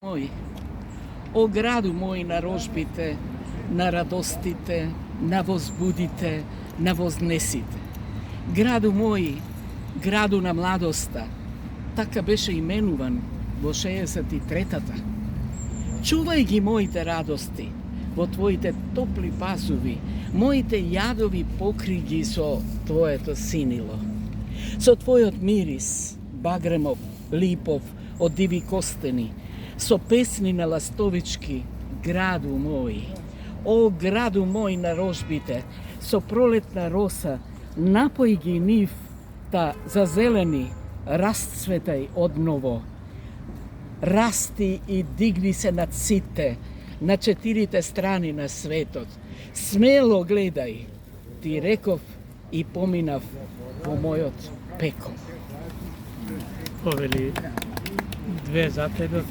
Moj, o gradu moj narozbite, naradostite, navozbudite, navoznesite. Gradu moj, gradu na mladosta, така беше именуван во 63-та. Чувај ги моите радости во твоите топли пасови, моите јадови покриги со твоето синило. Со твојот мирис, багремов, липов, од диви костени, со песни на ластовички, граду мој. О, граду мој на рожбите, со пролетна роса, напој ги нив, та зазелени, расцветај одново. Расти и дигни се над сите, на 4 страни на светот. Смело гледај, ти реков и поминав во мојот пекол. Повели две за тебе,